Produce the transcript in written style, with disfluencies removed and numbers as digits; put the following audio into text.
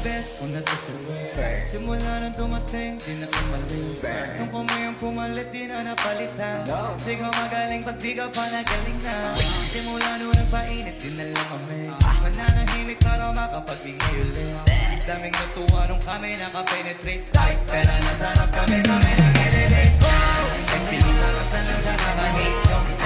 best kung natusuloy. Simula nang dumating, di na umaling. Nung kumayang pumalit, di na napalitan. Di ka magaling pag di ka pa nagaling na. Simula nung nagpainit, di na lang kami. Mananahimik para makapagbigay ulit. Daming natuwa nung kami nakapenetrate. Kahit pera na sarap kami nang elevate. Nagpiling lang sa lang sa kabahit.